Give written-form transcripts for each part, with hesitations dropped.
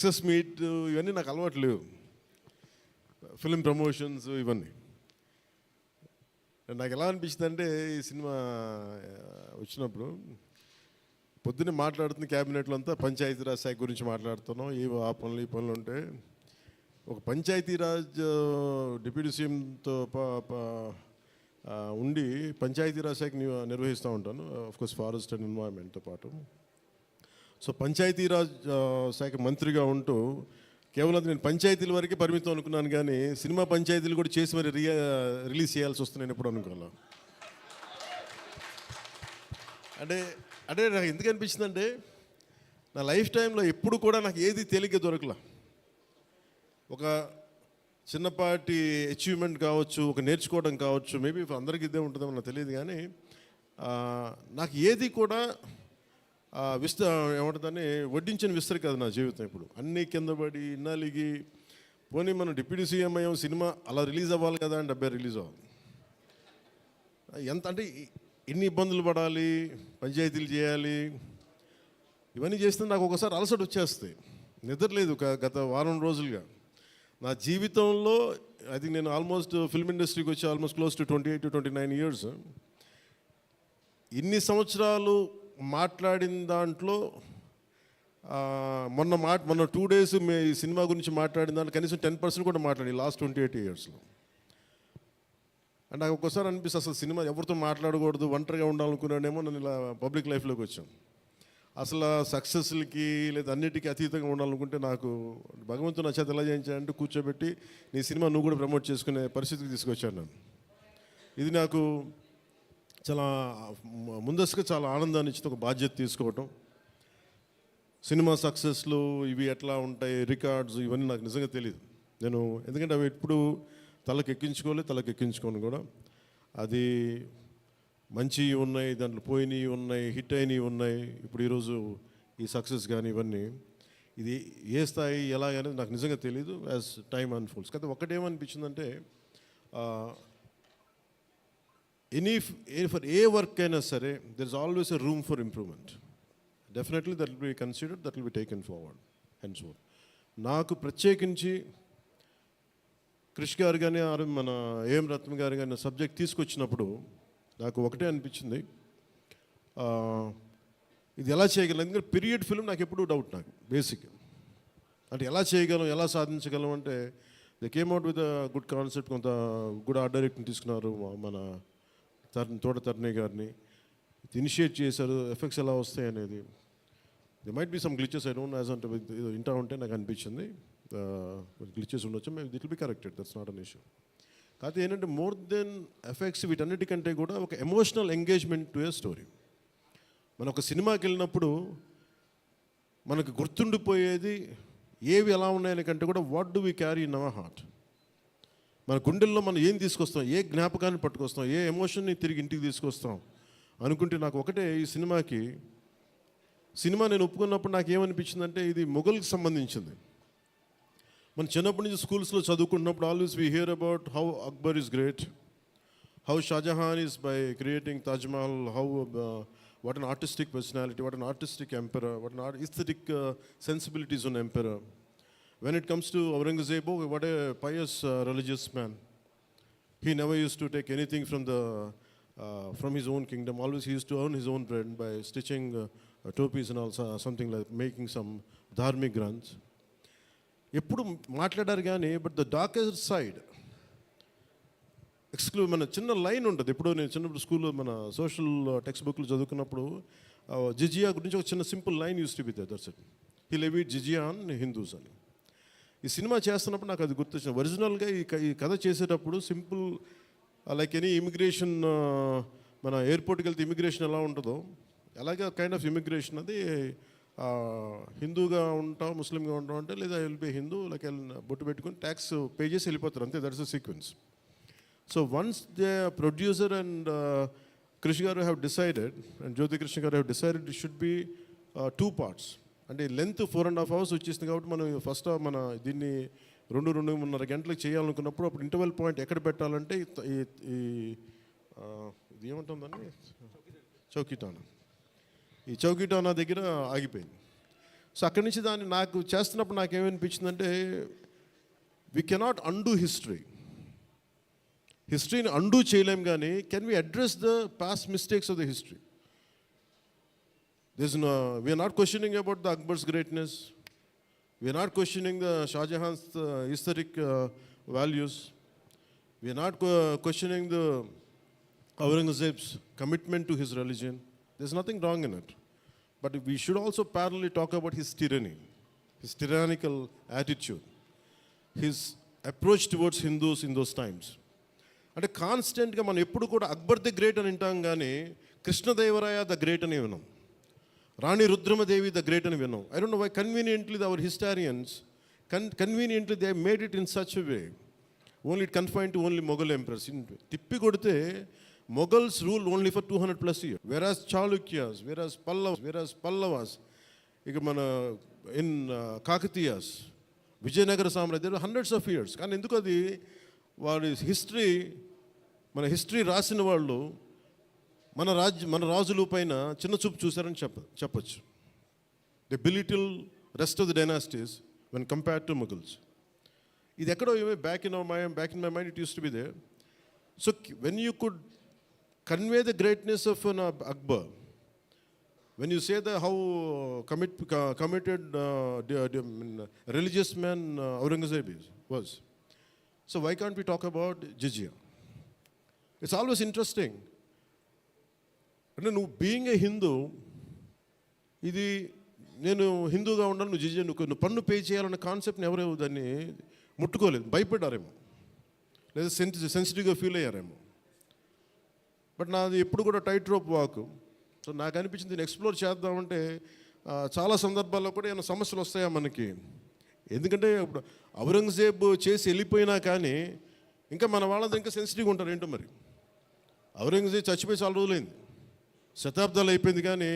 Success meet ఇవన్నీ నాకు అలవాటు లేవు, ఫిల్మ్ ప్రమోషన్స్ ఇవన్నీ. నాకు ఎలా అనిపించింది అంటే ఈ సినిమా వచ్చినప్పుడు పొద్దున్నే మాట్లాడుతుంది క్యాబినెట్లో అంతా పంచాయతీరాజ్ శాఖ గురించి మాట్లాడుతున్నాం, ఏవో ఆ పనులు ఈ పనులు ఉంటే ఒక పంచాయతీరాజ్ డిప్యూటీ సీఎంతో ఉండి పంచాయతీరాజ్ శాఖ నిర్వహిస్తూ ఉంటాను, ఆఫ్కోర్స్ ఫారెస్ట్ అండ్ ఎన్వైరన్మెంట్తో పాటు. సో పంచాయతీరాజ్ శాఖ మంత్రిగా ఉంటూ కేవలం నేను పంచాయతీల వరకే పరిమితం అనుకున్నాను, కానీ సినిమా పంచాయతీలు కూడా చేసి మరి రిలీజ్ చేయాల్సి వస్తుంది నేను ఎప్పుడు అనుకోవాలి. అంటే నాకు ఎందుకు అనిపించిందంటే నా లైఫ్ టైంలో ఎప్పుడు కూడా నాకు ఏది తేలిగ్గా దొరకలా. ఒక చిన్నపాటి అచీవ్మెంట్ కావచ్చు, ఒక నేర్చుకోవడం కావచ్చు, మేబీ అందరికీ ఇదే ఉంటుందో నాకు తెలియదు, కానీ నాకు ఏది కూడా ఏమంటుందని వడ్డించిన విస్తరి కాదు నా జీవితం. ఇప్పుడు అన్నీ కింద పడి ఇన్నాళ్ళకి పోనీ మనం డిప్యూటీ సీఎం అయ్యాం, సినిమా అలా రిలీజ్ అవ్వాలి కదా అని 70 రిలీజ్ అవ్వాలి. ఎంత అంటే ఎన్ని ఇబ్బందులు పడాలి, పంచాయతీలు చేయాలి, ఇవన్నీ చేస్తే నాకు ఒకసారి అలసట వచ్చేస్తాయి. నిద్రలేదు గత వారం రోజులుగా. నా జీవితంలో ఐ థింక్ నేను ఆల్మోస్ట్ ఫిల్మ్ ఇండస్ట్రీకి వచ్చి almost close to 28 to 29 years. ఇన్ని సంవత్సరాలు మాట్లాడిన దాంట్లో మొన్న 2 days ఈ సినిమా గురించి మాట్లాడిన దాంట్లో కనీసం 10% కూడా మాట్లాడి లాస్ట్ 28 ఇయర్స్లో. అంటే నాకు ఒక్కోసారి అనిపిస్తుంది అసలు సినిమా ఎవరితో మాట్లాడకూడదు, ఒంటరిగా ఉండాలనుకున్నాడేమో. నేను ఇలా పబ్లిక్ లైఫ్లోకి వచ్చాను. అసలు సక్సెస్లకి లేదా అన్నిటికీ అతీతంగా ఉండాలనుకుంటే నాకు భగవంతుడు నా చేత ఎలా చేయించాడంటే కూర్చోబెట్టి నీ సినిమా నువ్వు కూడా ప్రమోట్ చేసుకునే పరిస్థితికి తీసుకొచ్చాను నేను. ఇది నాకు చాలా ముందస్తుగా చాలా ఆనందాన్ని ఇచ్చింది, ఒక బాధ్యత తీసుకోవటం. సినిమా సక్సెస్లు ఇవి ఎట్లా ఉంటాయి, రికార్డ్స్ ఇవన్నీ నాకు నిజంగా తెలియదు. నేను ఎందుకంటే అవి ఎప్పుడు తలకెక్కించుకోను కూడా. అది మంచి ఉన్నాయి, దాంట్లో పోయినవి ఉన్నాయి, హిట్ అయినవి ఉన్నాయి. ఇప్పుడు ఈరోజు ఈ సక్సెస్ కానీ ఇవన్నీ ఇది ఏ స్థాయి ఎలాగనేది నాకు నిజంగా తెలియదు యాజ్ టైమ్ అన్ఫోల్డ్స్. కానీ ఒకటేమనిపించిందంటే ఫర్ ఏ వర్క్ అయినా సరే there is always a room for improvement. Definitely that will be considered, that will be taken forward and so. నాకు ప్రత్యేకించి క్రిష్ గారు కానీ మన ఏఎం రత్న గారు కానీ సబ్జెక్ట్ తీసుకొచ్చినప్పుడు నాకు ఒకటే అనిపించింది, ఇది ఎలా చేయగలం. ఎందుకంటే పీరియడ్ ఫిల్మ్ నాకు ఎప్పుడూ డౌట్, నాకు బేసిక్ అంటే ఎలా చేయగలం, ఎలా సాధించగలం అంటే they came out with good concept. కొంత గుడ్ ఆర్ట్ డైరెక్ట్ని తీసుకున్నారు, మన తోట తరుణి గారిని ఇనిషియేట్ చేశారు. ఎఫెక్ట్స్ ఎలా వస్తాయి అనేది they might be some glitches, I don't as అంటే ఇంటా ఉంటే నాకు అనిపించింది గ్లిచెస్ ఉండొచ్చు, మేము that will be corrected, that's not an issue. కాకపోతే ఏంటంటే మోర్ దెన్ ఎఫెక్ట్స్ వీటన్నిటికంటే కూడా ఒక emotional engagement to a story. మనం ఒక సినిమాకి వెళ్ళినప్పుడు మనకు గుర్తుండిపోయేది ఏవి ఎలా ఉన్నాయని కంటే కూడా what do we carry in our heart. మన గుండెల్లో మనం ఏం తీసుకొస్తాం, ఏ జ్ఞాపకాన్ని పట్టుకొస్తాం, ఏ ఎమోషన్ని తిరిగి ఇంటికి తీసుకొస్తాం అనుకుంటే నాకు ఒకటే ఈ సినిమా నేను ఒప్పుకున్నప్పుడు నాకు ఏమనిపించిందంటే ఇది మొఘల్కి సంబంధించింది. మన చిన్నప్పటి నుంచి స్కూల్స్లో చదువుకున్నప్పుడు always we hear about how Akbar is great, how Shahjahan is by creating Taj Mahal, how what an artistic personality, what an artistic emperor, what an aesthetic sensibilities on emperor. When it comes to Aurangzeb, what a pious religious man. He never used to take anything from his own kingdom. Always he used to earn his own bread by stitching topis and also something like making some dharmic granths. ఎప్పుడు మాట్లాడారు కానీ but the darkest side మన చిన్న line ఉంటుంది. ఎప్పుడు నేను చిన్నప్పుడు స్కూల్లో మన సోషల్ టెక్స్ట్ బుక్లు చదువుకున్నప్పుడు జిజియా గురించి ఒక చిన్న simple line use to be there, that's it. He levied jizya on Hindus అని. ఈ సినిమా చేస్తున్నప్పుడు నాకు అది గుర్తొచ్చింది. ఒరిజినల్గా ఈ కథ చేసేటప్పుడు సింపుల్ లైక్ ఎనీ ఇమిగ్రేషన్, మన ఎయిర్పోర్ట్కి వెళ్తే ఇమిగ్రేషన్ ఎలా ఉంటుందో అలాగే కైండ్ ఆఫ్ ఇమిగ్రేషన్ అది. హిందూగా ఉంటాం, ముస్లింగా ఉంటాం అంటే లేదా విల్ బి హిందూ లైక్ బొట్టు పెట్టుకుని ట్యాక్స్ పే చేసి వెళ్ళిపోతారు, అంతే. That's the sequence. So once the producer and Krish garu have decided, and Jyoti Krishna garu have decided it should be 2 parts. అంటే లెంత్ 4.5 hours వచ్చేసింది కాబట్టి మనం ఫస్ట్ మన దీన్ని 2-2.5 గంటలకు చేయాలనుకున్నప్పుడు అప్పుడు ఇంటర్వెల్ పాయింట్ ఎక్కడ పెట్టాలంటే ఇది ఏమంటుందండి, చౌకీటానా. ఈ చౌకీటానా దగ్గర ఆగిపోయింది. సో అక్కడి నుంచి దాన్ని నాకు చేస్తున్నప్పుడు నాకేమనిపించిందంటే వీ కెనాట్ అండూ హిస్టరీని అండూ చేయలేం, కానీ can we address the past mistakes of the history? We are not questioning about the Akbar's greatness, we are not questioning the Shahjahan's historic values, we are not questioning the Aurangzeb's commitment to his religion. There's nothing wrong in it, but we should also parallelly talk about his tyranny, his tyrannical attitude, his approach towards Hindus in those times. అంటే కాన్స్టెంట్గా మనం ఎప్పుడు కూడా Akbar the great అని వింటాం, కానీ Krishnadevaraya the great అని విన్నాం, రాణి రుద్రమదేవి ద గ్రేట్ అని విన్నాం. I don't know why conveniently our historians conveniently they have made it in such a way, only it confined to only Mughal emperors. Tippi kodite Mughals ruled only for 200 plus years, whereas Chalukyas, whereas Pallavas, in Kakatiyas, Vijayanagara Samrajya, there were hundreds of years. కానీ ఎందుకు అది వాడి history, మన history రాసిన వాళ్ళు మన రాజుల పైన చిన్న చూపు చూశారని చెప్పచ్చు. The belittle rest of the dynasties when compared to Mughals. ఇది ఎక్కడో back in my mind it used to be there. So when you could convey the greatness of an Akbar, when you say that how committed religious man Aurangzeb was, so why can't we talk about Jizya? It's always interesting. అంటే నువ్వు being a Hindu, ఇది నేను హిందూగా ఉన్నాను, నువ్వు జిజియా, నువ్వు పన్ను pay చేయాలన్న కాన్సెప్ట్ని ఎవరు దాన్ని ముట్టుకోలేదు, భయపడ్డారేమో, లేదా సెన్సిటివ్గా ఫీల్ అయ్యారేమో. బట్ నాది ఎప్పుడు కూడా టైట్ రోప్ వాక్. సో నాకు అనిపించింది దీన్ని ఎక్స్ప్లోర్ చేద్దామంటే చాలా సందర్భాల్లో కూడా ఏమైనా సమస్యలు వస్తాయా మనకి. ఎందుకంటే ఇప్పుడు ఔరంగజేబ్ చేసి వెళ్ళిపోయినా కానీ ఇంకా మన వాళ్ళంతా ఇంకా సెన్సిటివ్గా ఉంటారు ఏంటో మరి. ఔరంగజేబ్ చచ్చిపోయి చాలా రోజులైంది, శతాబ్దాలు అయిపోయింది, కానీ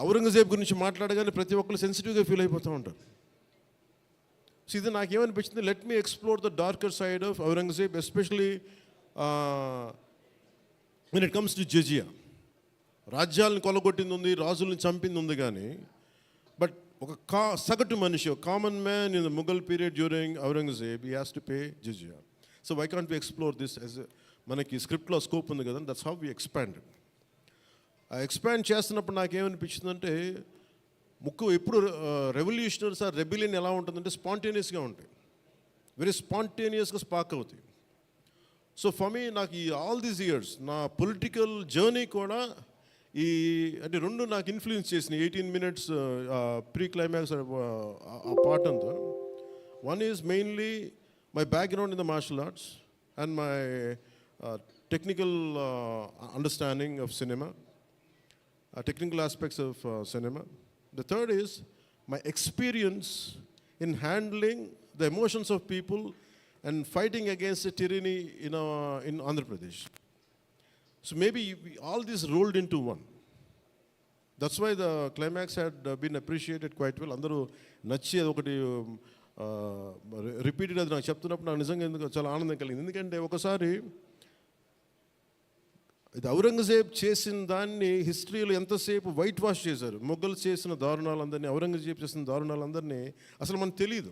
ఔరంగజేబ్ గురించి మాట్లాడగానే ప్రతి ఒక్కరు సెన్సిటివ్గా ఫీల్ అయిపోతూ ఉంటారు. సో ఇది నాకేమనిపించింది, let me explore the darker side of Aurangzeb, especially when it comes to jizya. రాజ్యాలను కొలగొట్టింది ఉంది, రాజుల్ని చంపింది ఉంది, కానీ బట్ ఒక సగటు మనిషి, common man in the Mughal period during Aurangzeb, he has to pay jizya. So why can't we explore this as మనకి స్క్రిప్ట్లో స్కోప్ ఉంది కదా, దట్స్ హౌ వి ఎక్స్పాండ్. ఆ ఎక్స్పాండ్ చేస్తున్నప్పుడు నాకేమనిపించిందంటే ఎప్పుడు రెవల్యూషనరీస్ ఆ రెబిలియన్ ఎలా ఉంటుందంటే స్పాంటేనియస్గా ఉంటాయి, వెరీ స్పాంటేనియస్గా స్పార్క్ అవుతాయి. సో ఫర్ మీ నాకు ఈ ఆల్ దీస్ ఇయర్స్ నా పొలిటికల్ జర్నీ కూడా ఈ అంటే రెండు నాకు ఇన్ఫ్లుయెన్స్ చేసినాయి. 18 minutes ప్రీ క్లైమాక్స్ ఆ పార్ట్ అంతా. One is mainly my background in the martial arts and my technical understanding of cinema, technical aspects of cinema. The third is my experience in handling the emotions of people and fighting against the tyranny in Andhra Pradesh. So maybe all this rolled into one. That's why the climax had been appreciated quite well. Andaru nachi okati repeated అది నాకు చెప్తున్నప్పుడు నాకు నిజంగా ఎందుకు చాలా ఆనందం కలిగింది. ఎందుకంటే ఒకసారి ఇది ఔరంగజేబ్ చేసిన దాన్ని హిస్టరీలో ఎంతసేపు వైట్ వాష్ చేశారు. మొఘల్స్ చేసిన దారుణాలందరినీ, ఔరంగజేబ్ చేసిన దారుణాలందరినీ అసలు మనకు తెలియదు.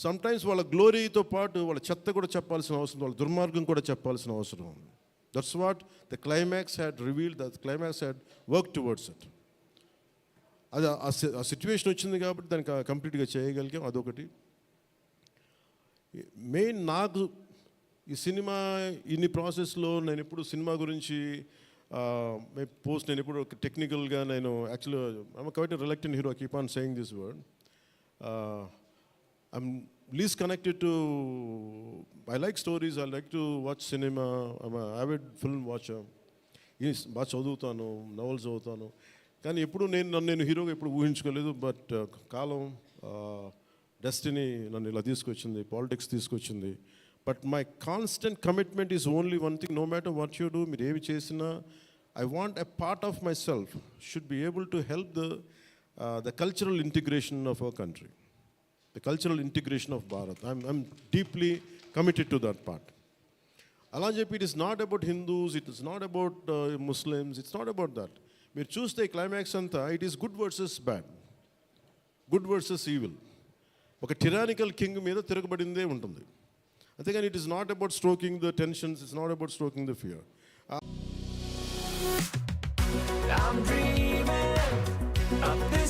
సమ్టైమ్స్ వాళ్ళ గ్లోరీతో పాటు వాళ్ళ చెత్త కూడా చెప్పాల్సిన అవసరం, వాళ్ళ దుర్మార్గం కూడా చెప్పాల్సిన అవసరం ఉంది. That's what the climax had revealed, the climax had work towards it. అది ఆ సిచ్యువేషన్ వచ్చింది కాబట్టి దానికి కంప్లీట్గా చేయగలిగాం. అదొకటి మెయిన్. నాకు ఈ సినిమా ఇన్ని ప్రాసెస్లో నేను ఎప్పుడు సినిమా గురించి నేను ఎప్పుడు టెక్నికల్గా నేను యాక్చువల్గా I'm quite reluctant hero, keep on saying this word. I'm least connected to, I like stories, I like to watch cinema, I'm avid film watcher. బాగా చదువుతాను, నవల్స్ చదువుతాను, కానీ ఎప్పుడు నేను హీరోగా ఎప్పుడు ఊహించుకోలేదు. బట్ కాలం, డెస్టినీ నన్ను ఇలా తీసుకొచ్చింది, పాలిటిక్స్ తీసుకొచ్చింది. But my constant commitment is only one thing, no matter what you do, మీరు ఏమి చేసినా, I want a part of myself should be able to help the cultural integration of our country, the cultural integration of Bharat. I'm deeply committed to that part. అలా చెప్పి it is not about Hindus, it is not about Muslims, it's not about that. మీరు చూస్తే climax అంతా it is good versus bad. Good versus evil, ఒక టిరానికల్ king మీద తిరగబడిందే ఉంటుంది. అంతేగాని it is not about stroking the tensions, it's not about stroking the fear. I'm dreaming of this